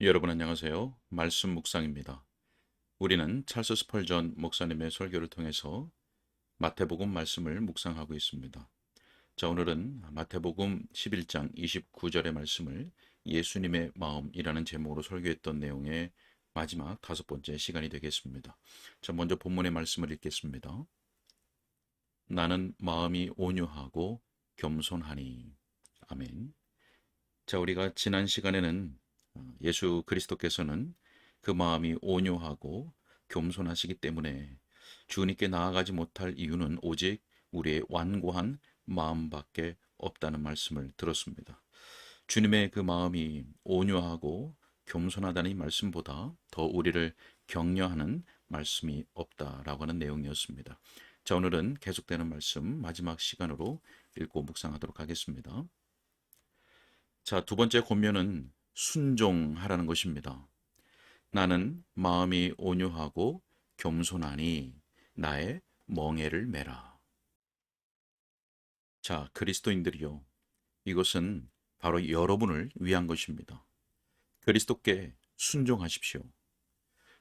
여러분 안녕하세요. 말씀 묵상입니다. 우리는 찰스 스펄전 목사님의 설교를 통해서 마태복음 말씀을 묵상하고 있습니다. 자, 오늘은 마태복음 11장 29절의 말씀을 예수님의 마음이라는 제목으로 설교했던 내용의 마지막 5번째 시간이 되겠습니다. 자, 먼저 본문의 말씀을 읽겠습니다. 나는 마음이 온유하고 겸손하니. 아멘. 자, 우리가 지난 시간에는 예수 그리스도께서는 그 마음이 온유하고 겸손하시기 때문에 주님께 나아가지 못할 이유는 오직 우리의 완고한 마음밖에 없다는 말씀을 들었습니다. 주님의 그 마음이 온유하고 겸손하다는 이 말씀보다 더 우리를 격려하는 말씀이 없다라고 하는 내용이었습니다. 자, 오늘은 계속되는 말씀 마지막 시간으로 읽고 묵상하도록 하겠습니다. 자, 두 번째 권면은 순종하라는 것입니다. 나는 마음이 온유하고 겸손하니 나의 멍에를 메라. 자, 그리스도인들이요. 이것은 바로 여러분을 위한 것입니다. 그리스도께 순종하십시오.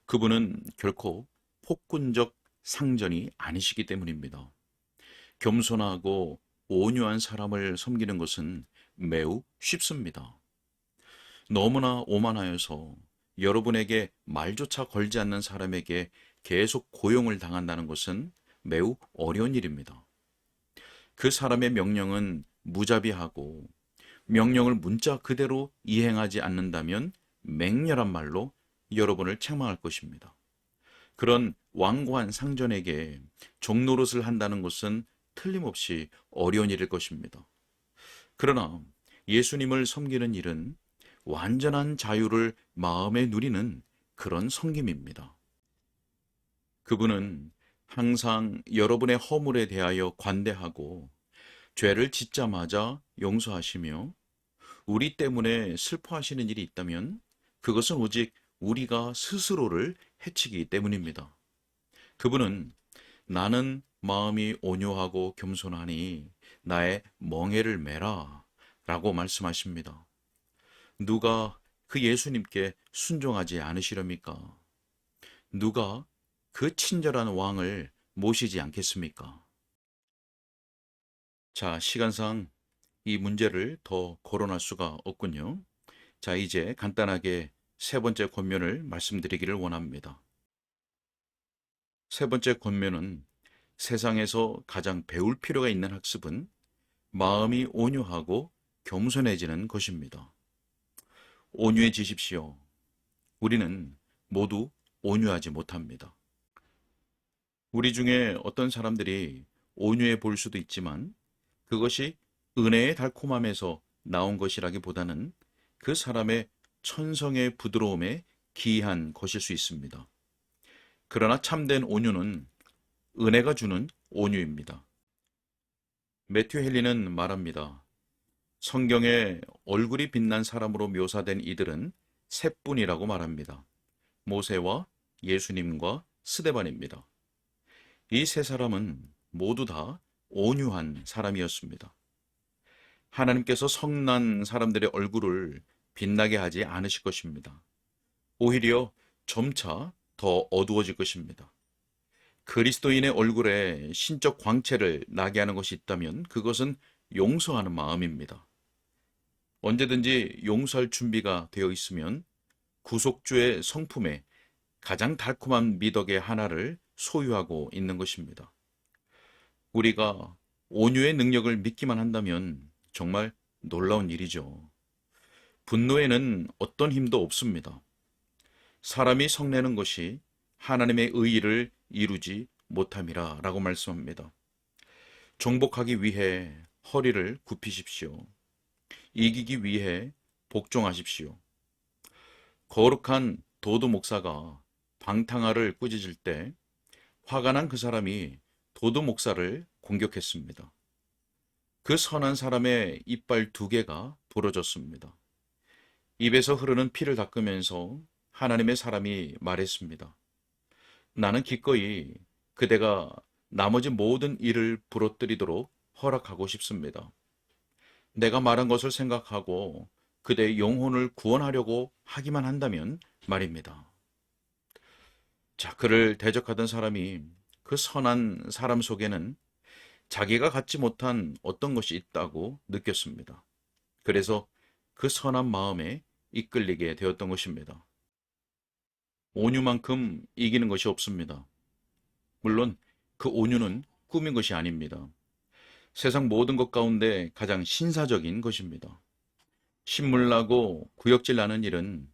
그분은 결코 폭군적 상전이 아니시기 때문입니다. 겸손하고 온유한 사람을 섬기는 것은 매우 쉽습니다. 너무나 오만하여서 여러분에게 말조차 걸지 않는 사람에게 계속 고용을 당한다는 것은 매우 어려운 일입니다. 그 사람의 명령은 무자비하고 명령을 문자 그대로 이행하지 않는다면 맹렬한 말로 여러분을 책망할 것입니다. 그런 완고한 상전에게 종노릇을 한다는 것은 틀림없이 어려운 일일 것입니다. 그러나 예수님을 섬기는 일은 완전한 자유를 마음에 누리는 그런 섬김입니다. 그분은 항상 여러분의 허물에 대하여 관대하고 죄를 짓자마자 용서하시며 우리 때문에 슬퍼하시는 일이 있다면 그것은 오직 우리가 스스로를 해치기 때문입니다. 그분은 나는 마음이 온유하고 겸손하니 나의 멍에를 메라 라고 말씀하십니다. 누가 그 예수님께 순종하지 않으시렵니까? 누가 그 친절한 왕을 모시지 않겠습니까? 자, 시간상 이 문제를 더 거론할 수가 없군요. 자, 이제 간단하게 세 번째 권면을 말씀드리기를 원합니다. 세 번째 권면은 세상에서 가장 배울 필요가 있는 학습은 마음이 온유하고 겸손해지는 것입니다. 온유해지십시오. 우리는 모두 온유하지 못합니다. 우리 중에 어떤 사람들이 온유해 볼 수도 있지만 그것이 은혜의 달콤함에서 나온 것이라기보다는 그 사람의 천성의 부드러움에 기이한 것일 수 있습니다. 그러나 참된 온유는 은혜가 주는 온유입니다. 매튜 헨리는 말합니다. 성경에 얼굴이 빛난 사람으로 묘사된 이들은 세 분이라고 말합니다. 모세와 예수님과 스데반입니다. 이 세 사람은 모두 다 온유한 사람이었습니다. 하나님께서 성난 사람들의 얼굴을 빛나게 하지 않으실 것입니다. 오히려 점차 더 어두워질 것입니다. 그리스도인의 얼굴에 신적 광채를 나게 하는 것이 있다면 그것은 용서하는 마음입니다. 언제든지 용서할 준비가 되어 있으면 구속주의 성품에 가장 달콤한 미덕의 하나를 소유하고 있는 것입니다. 우리가 온유의 능력을 믿기만 한다면 정말 놀라운 일이죠. 분노에는 어떤 힘도 없습니다. 사람이 성내는 것이 하나님의 의의를 이루지 못함이라 라고 말씀합니다. 정복하기 위해 허리를 굽히십시오. 이기기 위해 복종하십시오. 거룩한 도도 목사가 방탕아를 꾸짖을 때 화가 난 그 사람이 도도 목사를 공격했습니다. 그 선한 사람의 이빨 2개가 부러졌습니다. 입에서 흐르는 피를 닦으면서 하나님의 사람이 말했습니다. 나는 기꺼이 그대가 나머지 모든 일을 부러뜨리도록 허락하고 싶습니다. 내가 말한 것을 생각하고 그대의 영혼을 구원하려고 하기만 한다면 말입니다. 자, 그를 대적하던 사람이 그 선한 사람 속에는 자기가 갖지 못한 어떤 것이 있다고 느꼈습니다. 그래서 그 선한 마음에 이끌리게 되었던 것입니다. 온유만큼 이기는 것이 없습니다. 물론 그 온유는 꾸민 것이 아닙니다. 세상 모든 것 가운데 가장 신사적인 것입니다. 신물나고 구역질 나는 일은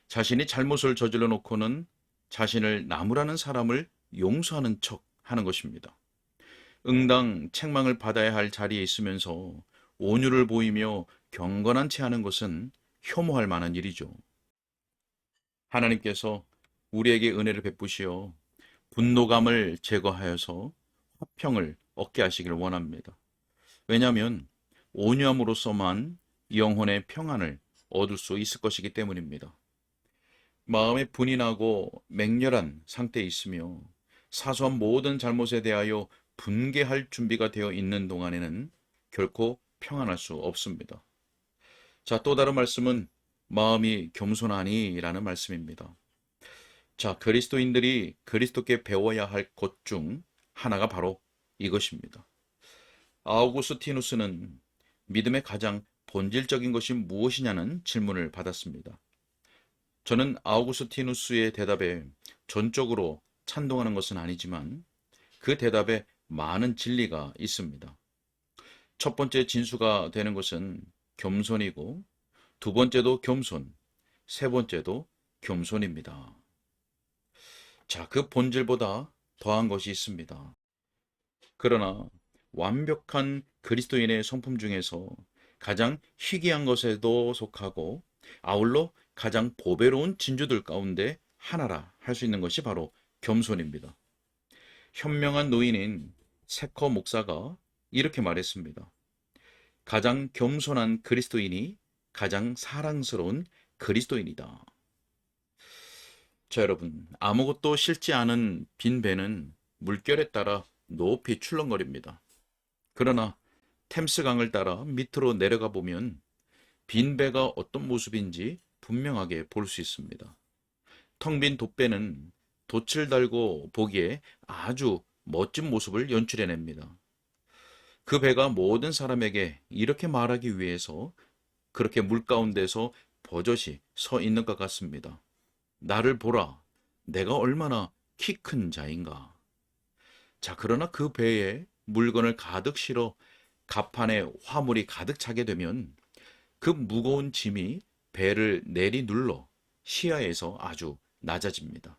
자신이 잘못을 저질러 놓고는 자신을 나무라는 사람을 용서하는 척 하는 것입니다. 응당 책망을 받아야 할 자리에 있으면서 온유를 보이며 경건한 채 하는 것은 혐오할 만한 일이죠. 하나님께서 우리에게 은혜를 베푸시어 분노감을 제거하여서 화평을 얻게 하시길 원합니다. 왜냐하면 온유함으로써만 영혼의 평안을 얻을 수 있을 것이기 때문입니다. 마음에 분이 나고 맹렬한 상태에 있으며 사소한 모든 잘못에 대하여 분개할 준비가 되어 있는 동안에는 결코 평안할 수 없습니다. 자, 또 다른 말씀은 마음이 겸손하니라는 말씀입니다. 자, 그리스도인들이 그리스도께 배워야 할 것 중 하나가 바로 이것입니다. 아우구스티누스는 믿음의 가장 본질적인 것이 무엇이냐는 질문을 받았습니다. 저는 아우구스티누스의 대답에 전적으로 찬동하는 것은 아니지만 그 대답에 많은 진리가 있습니다. 첫 번째 진수가 되는 것은 겸손이고 두 번째도 겸손, 세 번째도 겸손입니다. 자, 그 본질보다 더한 것이 있습니다. 그러나 완벽한 그리스도인의 성품 중에서 가장 희귀한 것에도 속하고 아울러 가장 보배로운 진주들 가운데 하나라 할 수 있는 것이 바로 겸손입니다. 현명한 노인인 세커 목사가 이렇게 말했습니다. 가장 겸손한 그리스도인이 가장 사랑스러운 그리스도인이다. 자, 여러분, 아무것도 실지 않은 빈 배는 물결에 따라 높이 출렁거립니다. 그러나 템스강을 따라 밑으로 내려가 보면 빈 배가 어떤 모습인지 분명하게 볼 수 있습니다. 텅 빈 돛배는 돛을 달고 보기에 아주 멋진 모습을 연출해냅니다. 그 배가 모든 사람에게 이렇게 말하기 위해서 그렇게 물 가운데서 버젓이 서 있는 것 같습니다. 나를 보라, 내가 얼마나 키 큰 자인가. 자, 그러나 그 배에 물건을 가득 실어 갑판에 화물이 가득 차게 되면 그 무거운 짐이 배를 내리눌러 시야에서 아주 낮아집니다.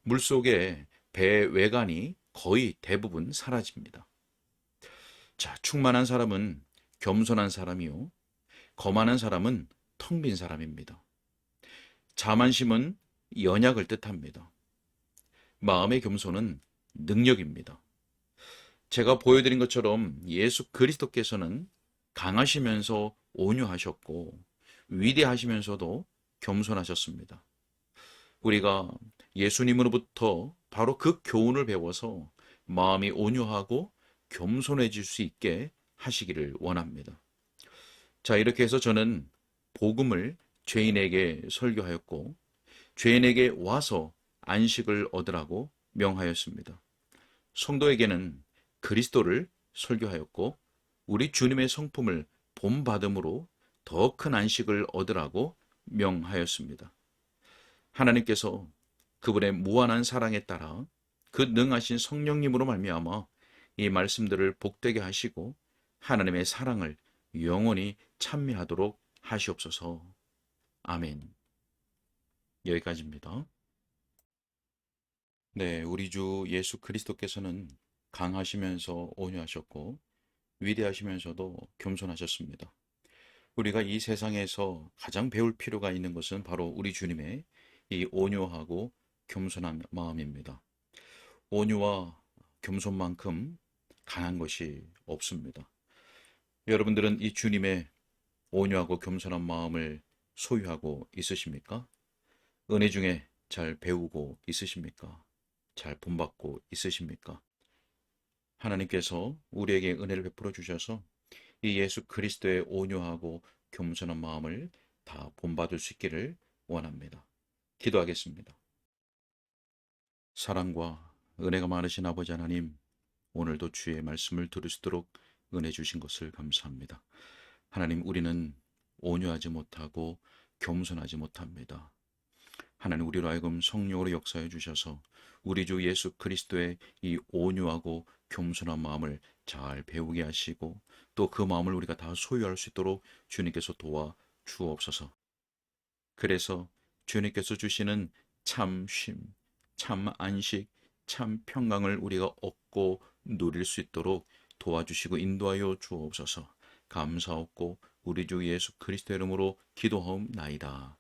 물속에 배 외관이 거의 대부분 사라집니다. 자, 충만한 사람은 겸손한 사람이요. 거만한 사람은 텅 빈 사람입니다. 자만심은 연약을 뜻합니다. 마음의 겸손은 능력입니다. 제가 보여드린 것처럼 예수 그리스도께서는 강하시면서 온유하셨고 위대하시면서도 겸손하셨습니다. 우리가 예수님으로부터 바로 그 교훈을 배워서 마음이 온유하고 겸손해질 수 있게 하시기를 원합니다. 자, 이렇게 해서 저는 복음을 죄인에게 설교하였고 죄인에게 와서 안식을 얻으라고 명하였습니다. 성도에게는 그리스도를 설교하였고 우리 주님의 성품을 본받음으로 더 큰 안식을 얻으라고 명하였습니다. 하나님께서 그분의 무한한 사랑에 따라 그 능하신 성령님으로 말미암아 이 말씀들을 복되게 하시고 하나님의 사랑을 영원히 찬미하도록 하시옵소서. 아멘. 여기까지입니다. 네, 우리 주 예수 그리스도께서는 강하시면서 온유하셨고 위대하시면서도 겸손하셨습니다. 우리가 이 세상에서 가장 배울 필요가 있는 것은 바로 우리 주님의 이 온유하고 겸손한 마음입니다. 온유와 겸손만큼 강한 것이 없습니다. 여러분들은 이 주님의 온유하고 겸손한 마음을 소유하고 있으십니까? 은혜 중에 잘 배우고 있으십니까? 잘 본받고 있으십니까? 하나님께서 우리에게 은혜를 베풀어 주셔서 이 예수 그리스도의 온유하고 겸손한 마음을 다 본받을 수 있기를 원합니다. 기도하겠습니다. 사랑과 은혜가 많으신 아버지 하나님, 오늘도 주의 말씀을 들을 수 있도록 은혜 주신 것을 감사합니다. 하나님, 우리는 온유하지 못하고 겸손하지 못합니다. 하나님, 우리로 하여금 성령으로 역사해 주셔서 우리 주 예수 그리스도의 이 온유하고 겸손한 마음을 잘 배우게 하시고 또 그 마음을 우리가 다 소유할 수 있도록 주님께서 도와 주옵소서. 그래서 주님께서 주시는 참 쉼, 참 안식, 참 평강을 우리가 얻고 누릴 수 있도록 도와주시고 인도하여 주옵소서. 감사없고 우리 주 예수 그리스도 이름으로 기도하옵나이다.